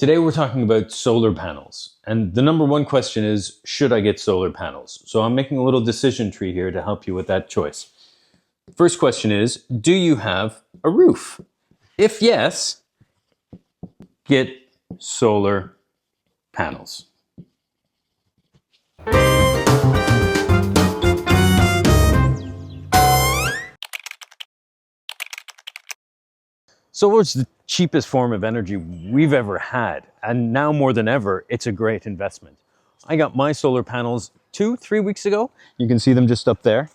Today we're talking about solar panels, and the number one question is, should I get solar panels? So I'm making a little decision tree here to help you with that choice. First question is, do you have a roof? If yes, get solar panels. Solar is the cheapest form of energy we've ever had, and now more than ever, it's a great investment. I got my solar panels 2-3 weeks ago. You can see them just up there.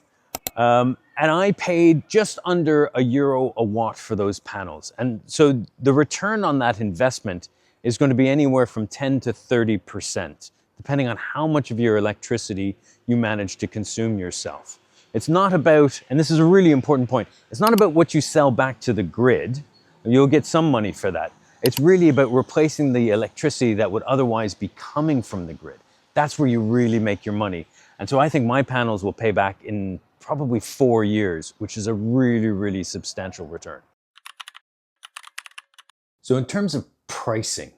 And I paid just under €1 a watt for those panels. And so the return on that investment is going to be anywhere from 10 to 30%, depending on how much of your electricity you manage to consume yourself. It's not about, and this is a really important point, it's not about what you sell back to the grid. You'll get some money for that. It's really about replacing the electricity that would otherwise be coming from the grid. That's where you really make your money. And so I think my panels will pay back in probably 4 years, which is a really, really substantial return. So in terms of pricing,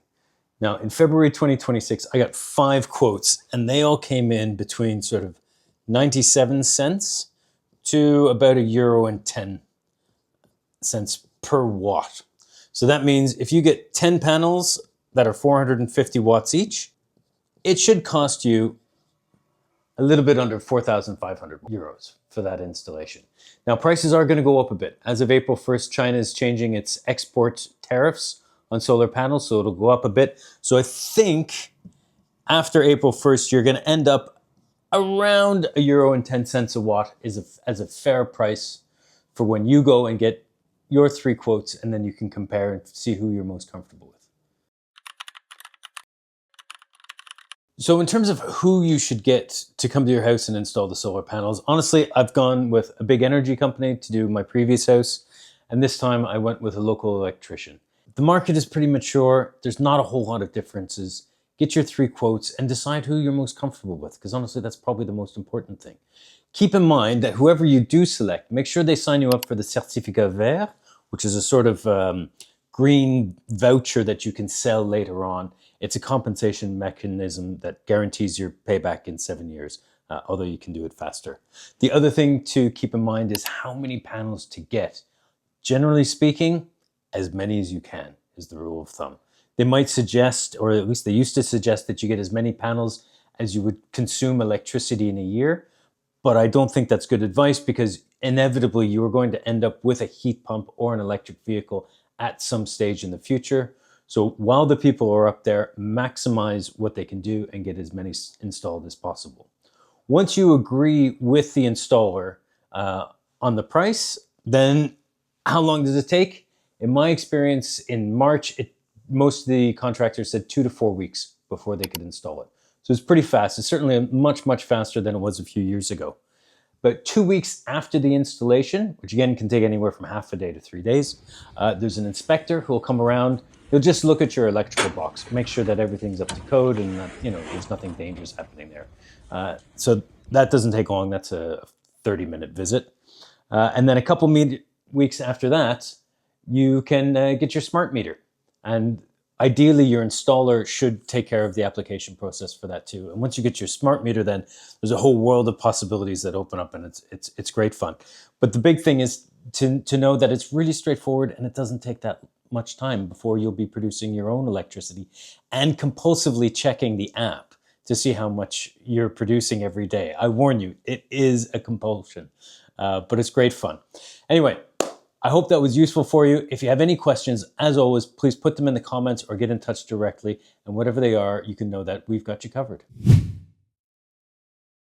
now in February 2026, I got 5 quotes and they all came in between sort of 97 cents to about €1.10 per watt. So that means if you get 10 panels that are 450 watts each, it should cost you a little bit under 4,500 euros for that installation. Now prices are going to go up a bit. As of April 1st, China is changing its export tariffs on solar panels, so it'll go up a bit. So I think after April 1st, you're going to end up around €1.10 a watt as a fair price for when you go and get your 3 quotes, and then you can compare and see who you're most comfortable with. So in terms of who you should get to come to your house and install the solar panels, honestly, I've gone with a big energy company to do my previous house, and this time I went with a local electrician. The market is pretty mature. There's not a whole lot of differences. Get your 3 quotes and decide who you're most comfortable with, because honestly, that's probably the most important thing. Keep in mind that whoever you do select, make sure they sign you up for the certificat vert, which is a sort of green voucher that you can sell later on. It's a compensation mechanism that guarantees your payback in 7 years, although you can do it faster. The other thing to keep in mind is how many panels to get. Generally speaking, as many as you can is the rule of thumb. They might suggest, or at least they used to suggest, that you get as many panels as you would consume electricity in a year. But I don't think that's good advice, because inevitably you are going to end up with a heat pump or an electric vehicle at some stage in the future. So while the people are up there, maximize what they can do and get as many installed as possible. Once you agree with the installer on the price, then how long does it take? In my experience, in March, most of the contractors said 2 to 4 weeks before they could install it. So it's pretty fast. It's certainly much, much faster than it was a few years ago. But 2 weeks after the installation, which again can take anywhere from half a day to 3 days, there's an inspector who will come around. He'll just look at your electrical box, make sure that everything's up to code and that, there's nothing dangerous happening there. So that doesn't take long. That's a 30-minute visit. And then a couple weeks after that, you can get your smart meter. And ideally, your installer should take care of the application process for that too. And once you get your smart meter, then there's a whole world of possibilities that open up, and it's great fun. But the big thing is to know that it's really straightforward, and it doesn't take that much time before you'll be producing your own electricity and compulsively checking the app to see how much you're producing every day. I warn you, it is a compulsion, but it's great fun. Anyway, I hope that was useful for you. If you have any questions, as always, please put them in the comments or get in touch directly. And whatever they are, you can know that we've got you covered.